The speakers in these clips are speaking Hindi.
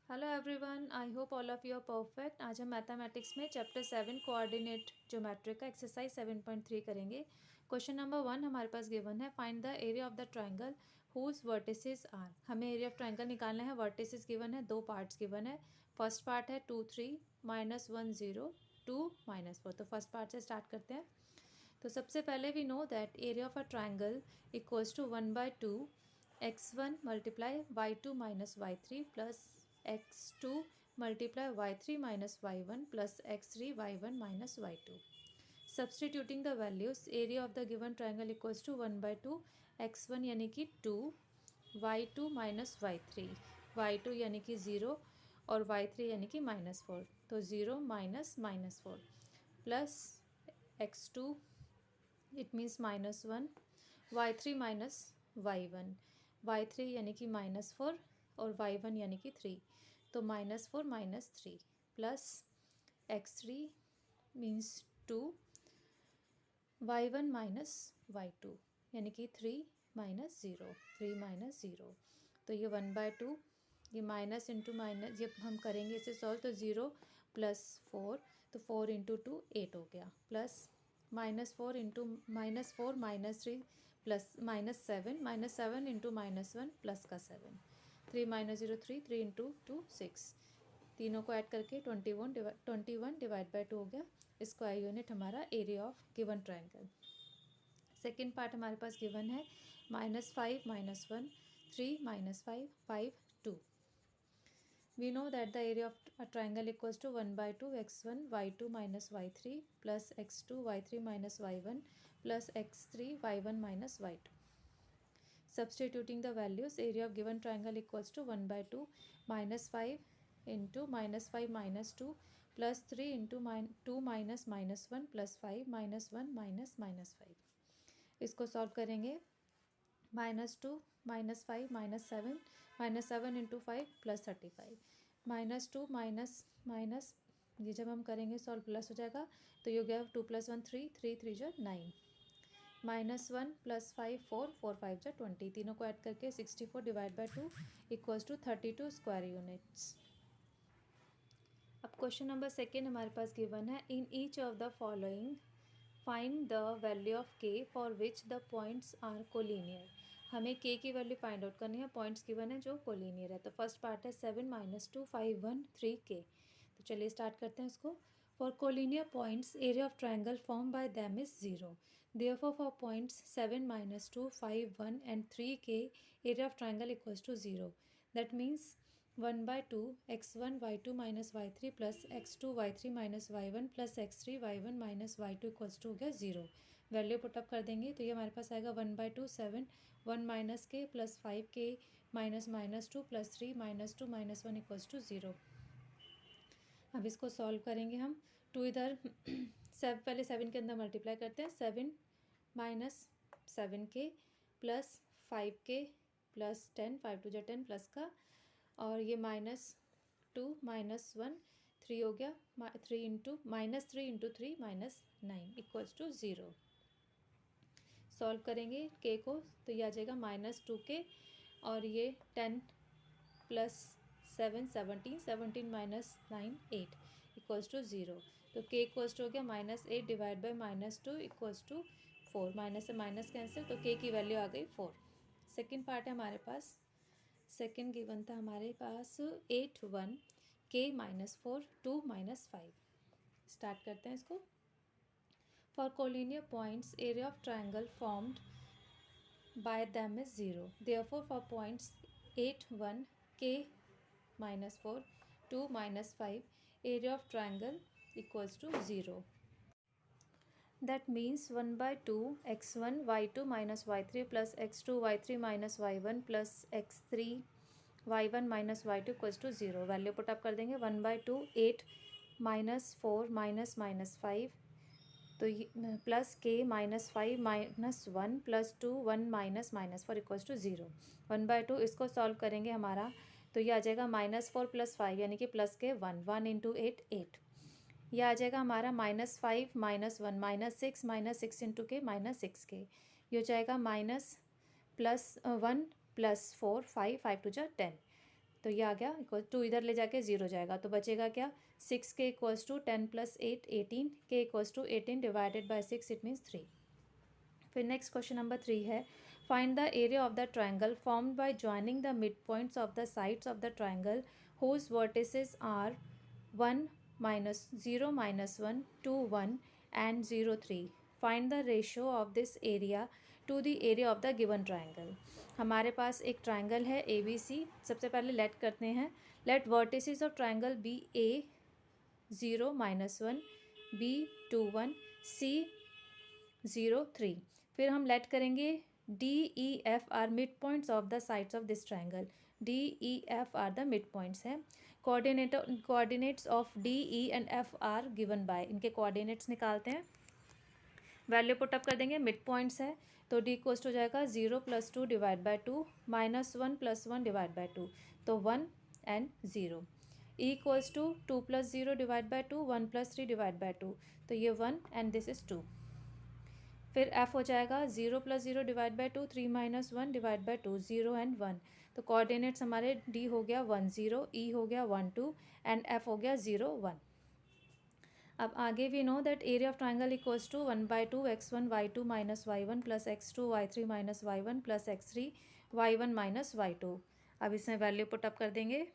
Hello everyone, I hope all of you are perfect. आज हम मैथमेटिक्स में चैप्टर 7 कोऑर्डिनेट ज्योमेट्री का एक्सरसाइज 7.3 करेंगे। क्वेश्चन नंबर 1 हमारे पास गिवन है, find the area of the triangle whose vertices are. हमें एरिया ऑफ ट्राइंगल निकालना है। वर्टिसेस गिवन है, दो पार्ट्स गिवन है। फर्स्ट पार्ट है 2 3 -1 0 2 -4। तो फर्स्ट पार्ट से स्टार्ट करते हैं। तो सबसे पहले we know that area of a triangle equals to 1/2 x1 multiply y2 minus y3 plus x2 multiply y3 minus y1 plus x3 y1 minus y2। Substituting the values, area of the given triangle equals to 1/2 x1 यानी कि 2, y2 माइनस y3, y2 यानी कि 0 और y3 यानी कि -4। तो 0 minus -4 plus x2 it means -1, y3 minus y1, y3 यानी कि -4 और y1 यानी कि 3। तो -4 -3 plus x3 means 2, y1 minus y2 यानी कि 3 -0, 3 -0। तो ये 1/2, ये माइनस इंटू माइनस, जब हम करेंगे इसे सॉल्व तो 0 प्लस 4, तो 4 इंटू 2 8 हो गया, plus -4 into -4 -3 plus -7 into -1 plus का 7, 3 -0 3, 3 इंटू 2 6, तीनों को ऐड करके 21 डिवाइड बाई 2 हो गया। स्क्वायर यूनिट हमारा area of given triangle. Second part हमारे पास गिवन है -5 -1 3 -5 5 2। We know that the area of a triangle equals to 1/2 x1 y2 minus y3 plus x2 y3 minus y1 plus x3 y1 minus y2. Substituting the values, area of given triangle equals to 1/2 -5 into -5 -2 plus 3 into 2 minus -1 plus 5 -1 minus -5। इसको सॉल्व करेंगे। -2 -5 -7 इंटू 5 प्लस 35, -2 माइनस ये जब हम करेंगे सॉल्व प्लस हो जाएगा। तो ये हो गया 2 + 1 3, 3 3 जो 9, -1 + 5 4, 4 5 जो 20, तीनों को ऐड करके 64 divide by 2 equals to 32 square units. अब क्वेश्चन नंबर सेकेंड हमारे पास गिवन है, in each of the following find the value of k for which the points are collinear. हमें के की वैल्यू फाइंड आउट करनी है, पॉइंट्स गिवन है जो कोलिनियर है। तो फर्स्ट पार्ट है 7 -2 5 1 3 के। तो चलिए स्टार्ट करते हैं इसको। For collinear points, area of triangle form by them is 0। Therefore for points 7 -2 5 1 and 3 k, area of triangle equals to 0। That means 1/2 x1 y2 minus y3 plus x2 y3 minus y1 plus x3 y1 minus y2 equals to हो गया 0। वैल्यू पुटअप कर देंगे तो ये हमारे पास आएगा 1/2 7 1 माइनस के प्लस 5 के माइनस -2 प्लस 3 -2 -1 इक्वल्स टू 0। अब इसको सॉल्व करेंगे हम। 2 इधर पहले 7 के अंदर मल्टीप्लाई करते हैं। 7 -7 के प्लस 5 के प्लस 10, 5 2 10 प्लस का, और ये -2 -1 3 हो गया, 3 इंटू -3 -9 इक्वल्स टू 0। सॉल्व करेंगे के को तो ये आ जाएगा -2 के, और ये 10 प्लस 7 17 17 -9 8 इक्वल्स टू 0। तो के इक्वल्स टू हो गया -8 divide by -2 equals to 4। Minus से माइनस कैंसिल, तो के की वैल्यू आ गई 4। सेकेंड पार्ट है हमारे पास, सेकेंड गिवन था हमारे पास 8 1 के -4 2 -5। स्टार्ट करते हैं इसको। For collinear points, area of triangle formed by them is 0। Therefore for points 8 1 k -4 2 -5, area of triangle equals to 0। That means 1/2 x1 y2 minus y3 plus x2 y3 minus y1 plus x3 y1 minus y2 equals to 0। Value put up कर देंगे। 1/2 8 -4 -5, तो प्लस के -5 -1 प्लस 2 1 -4 इक्वल्स टू 0। 1/2 इसको सॉल्व करेंगे हमारा, तो ये आ जाएगा -4 + 5 यानी कि प्लस के 1 1 इंटू 8 8। यह आ जाएगा हमारा -5 -1 -6 इंटू के -6 के, ये हो जाएगा -+1 + 4 5 5 2 10। तो ये आ गया इक्वल 2 इधर ले जाके 0 जाएगा, तो बचेगा क्या 6 के equals to 10 plus 8 18 k equals to 18 divided by 6 it means 3। फिर नेक्स्ट क्वेश्चन नंबर 3 है find the area of the triangle formed by joining the mid points of the sides of the triangle whose vertices are 1 minus 0 minus 1 2 1 and 0 3। Find the ratio of this area to the area of the given triangle. हमारे पास एक ट्राइंगल है ए बी सी। सबसे पहले लेट करते हैं, let vertices of triangle be A 0 minus 1 B 2 1 C 0 3। फिर हम लेट करेंगे D E F are mid points of the sides of this triangle. D E F are the mid points हैं। Coordinates of D E and F are given by, इनके कोऑर्डिनेट्स निकालते हैं, वैल्यू पुटअप कर देंगे। मिड पॉइंट्स है तो डी कोस्ट हो जाएगा 0 plus 2 divide by 2 minus 1 plus 1 divide by 2, तो 1 and 0। E equals to 2 plus 0 divide by 2 1 plus 3 divide by 2, तो ये 1 एंड दिस इज 2। फिर एफ हो जाएगा 0 plus 0 divide by 2 3 minus 1 divide by 2 0 and 1। तो कोऑर्डिनेट्स हमारे डी हो गया 1 0, ई हो गया 1 2 एंड एफ हो गया 0 1। अब आगे we know that area of triangle equals to 1/2 x1 y2 minus y1 plus x2 y3 minus y1 plus x3 y1 minus y2। अब इसमें वैल्यू पुटअप कर देंगे।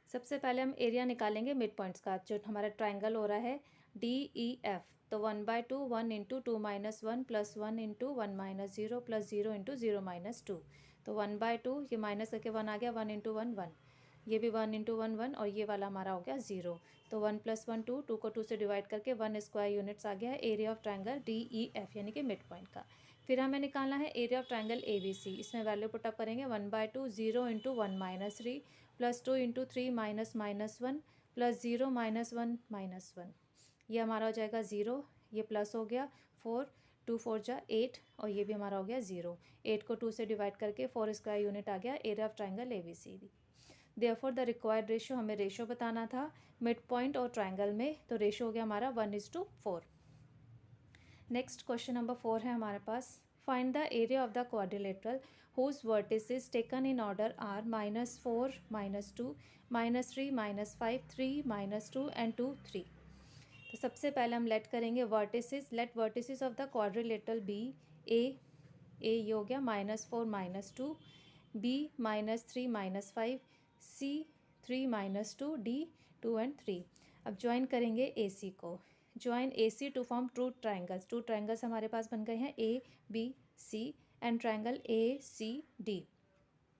सबसे पहले हम एरिया निकालेंगे मिड पॉइंट्स का, जो हमारा ट्राइंगल हो रहा है डी ई एफ। तो 1/2 1 into 2 minus 1 plus 1 into 1 minus 0 plus 0 into 0 minus 2, तो 1/2 ये माइनस करके 1 आ गया, 1 इंटू 1 1, ये भी 1 इंटू 1 1 और ये वाला हमारा हो गया 0। तो 1 प्लस 1 2, 2 को 2 से डिवाइड करके 1 स्क्वायर यूनिट्स आ गया है area of triangle D E F यानी कि मिड पॉइंट का। फिर हमें निकालना है area of triangle A B C. इसमें वैल्यू पुटअप करेंगे 1/2 0 into 1 minus 3 plus 2 into 3 minus minus 1 plus 0 minus 1 minus 1, ये हमारा हो जाएगा 0, ये प्लस हो गया 4 2 4 जा 8 और ये भी हमारा हो गया 0। 8 को 2 से डिवाइड करके 4 स्क्वायर यूनिट आ गया area of triangle A B C D. Therefore the required ratio, हमें रेशियो बताना था मिड पॉइंट और ट्राइंगल में, तो रेशियो हो गया हमारा 1:4। नेक्स्ट क्वेश्चन नंबर 4 है हमारे पास, find the area of the quadrilateral whose vertices taken in order are -4 -2 -3 -5 3 -2 and 2 3। तो सबसे पहले हम लेट करेंगे vertices. Let vertices of the quadrilateral be A ये हो गया -4 -2 बी -3 -5 सी 3 -2 डी 2 and 3। अब ज्वाइन करेंगे ए सी को। Join A C to form two triangles. Two triangles हमारे पास बन गए हैं A B C and triangle A C D.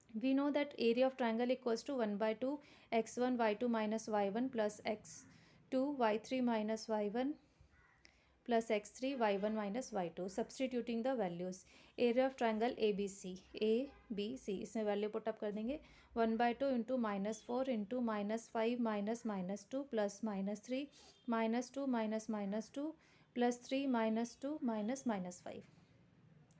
we know that area of triangle equals to 1/2 x1 y2 minus y1 plus x2 y3 minus y1 plus x3 y1 minus y2। substituting the values, area of triangle ABC, इसमें वैल्यू पुटअप कर देंगे 1/2 इंटू -4 इंटू -5 -2 प्लस -3 -2 -2 प्लस 3 -2 -5।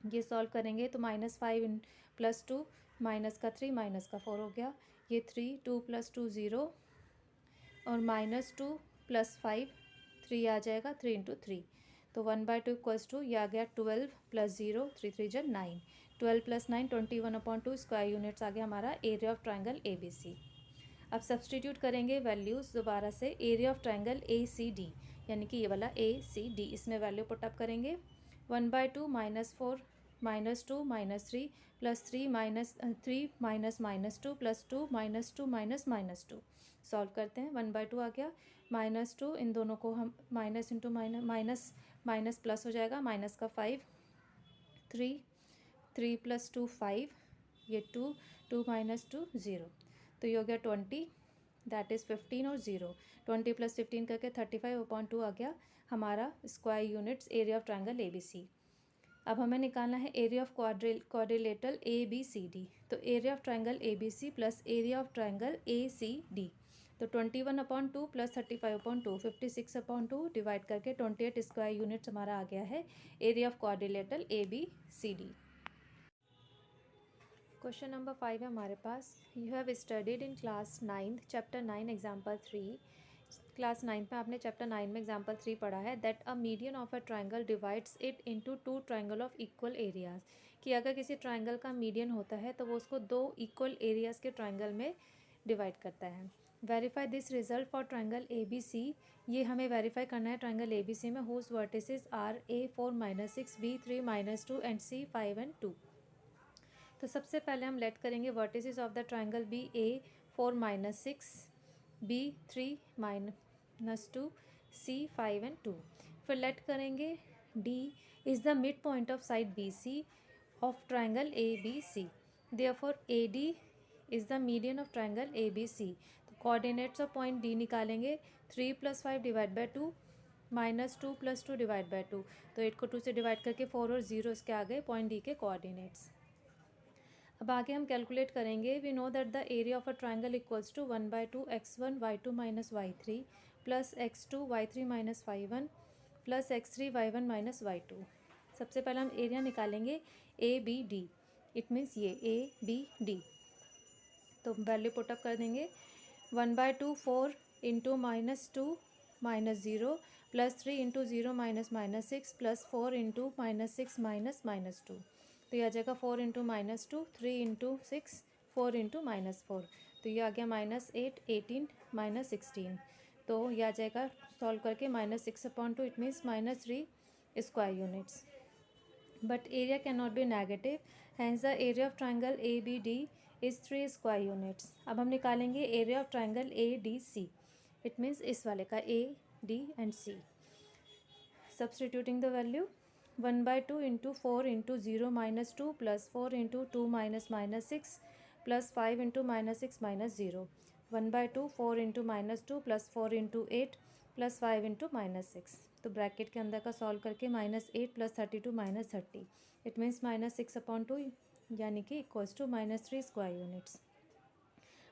ये सॉल्व करेंगे तो -5 प्लस 2 माइनस का 3 माइनस का 4 हो गया, ये 3 2 प्लस 2 0 और -2 प्लस 5 3 आ जाएगा, 3 इंटू 3, तो 1/2 इक्वल्स टू ये आ गया 12 प्लस 0 3 3 जा 9, 12 प्लस 9 21/2 स्क्वायर यूनिट्स आ गया हमारा area of triangle A B C. अब सब्सटीट्यूट करेंगे वैल्यूज़ दोबारा से, area of triangle A C D यानी कि ये वाला ए सी डी, इसमें वैल्यू पुटअप करेंगे 1/2 -4 -2 -3 प्लस 3 -2 प्लस 2 -2 सॉल्व करते हैं। 1/2 आ गया, -2 इन दोनों को हम माइनस इंटू माइनस प्लस हो जाएगा, माइनस का 5 3 प्लस 2 5, ये 2 2 -2 0, तो ये हो गया 20 दैट इज़ 15 और 0, 20 प्लस 15 करके 35/2 आ गया हमारा square units area of triangle A B C. अब हमें निकालना है area of quadrilateral A B C D. तो area of triangle A B C plus area of triangle A C D, तो 21/2 प्लस 35/2 56/2 डिवाइड करके 28 स्क्वायर यूनिट्स हमारा आ गया है area of quadrilateral A B C D. Question number 5 है हमारे पास, you have studied in class 9 chapter 9 example 3। Class 9 में आपने चैप्टर 9 में एग्जाम्पल 3 पढ़ा है that a median of a triangle divides it into 2 triangle of equal areas, कि कि अगर किसी ट्राइंगल का मीडियन होता है तो वो उसको 2 इक्वल एरियाज़ के ट्राइंगल में डिवाइड करता है। Verify this result for triangle A B C. ये हमें वेरीफाई करना है ट्राइंगल ए बी सी में whose vertices are A 4-6, B 3-2 and C 5 and 2। तो सबसे पहले हम लेट करेंगे vertices of the triangle be A 4-6, B 3-2, C 5 and 2। फिर लेट करेंगे D is the mid point of side B C of triangle A B C. Therefore A D is the median of triangle A B C. तो कोऑर्डिनेट्स ऑफ पॉइंट डी निकालेंगे 3 + 5 डिवाइड बाय 2 -2 + 2 डिवाइड बाय 2। तो 8 को 2 से डिवाइड करके 4 और 0 इसके आ गए पॉइंट डी के कोऑर्डिनेट्स। अब आगे हम कैलकुलेट करेंगे। We know that the area of a triangle equals to 1/2 x1 y2 - y3 plus x2 y3 - y1 plus x3 y1 - y2। सबसे पहले हम एरिया निकालेंगे A B D. It means ये ए बी डी। तो वैल्यू पुटअप कर देंगे 1/2 4 into -2 -0 plus 3 into 0 -6 plus 4 into -6 -2। तो ये आ जाएगा 4 इंटू -2, 3 इंटू 6, 4 इंटू -4। तो ये आ गया -8, 18 -16। तो ये आ जाएगा सॉल्व करके -6/2। It means -3 square units. But area can not be negative, hence the area of triangle A B D is 3 square units. अब हम निकालेंगे area of triangle A D C. It means इस वाले का A D and C. Substituting the value 1/2 into 4 into 0 -2 plus 4 into 2 -6 plus 5 into -6 -0। 1/2 4 into -2 plus 4 into 8 plus 5 into -6। तो ब्रैकेट के अंदर का सॉल्व करके -8 प्लस 32 -30। इट मीन्स -6/2 यानी कि equals to -3 square units.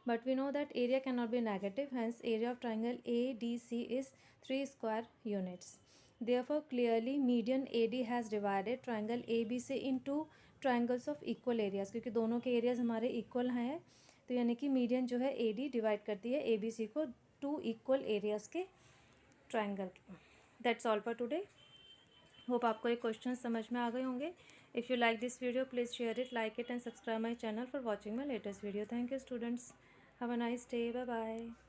But we know that area can not be negative, hence area of triangle A D C is 3 square units. Therefore, clearly median AD has divided triangle ABC into triangles of equal areas। क्योंकि दोनों के एरियाज हमारे इक्वल हैं, तो यानी कि मीडियन जो है AD डिवाइड करती है ABC को 2 इक्वल एरियाज के triangle. That's all for today. Hope आपको ये क्वेश्चन समझ में आ गए होंगे। If you like this video please share it, like it and subscribe my channel for watching my latest video. Thank you students. Have a nice day. Bye bye.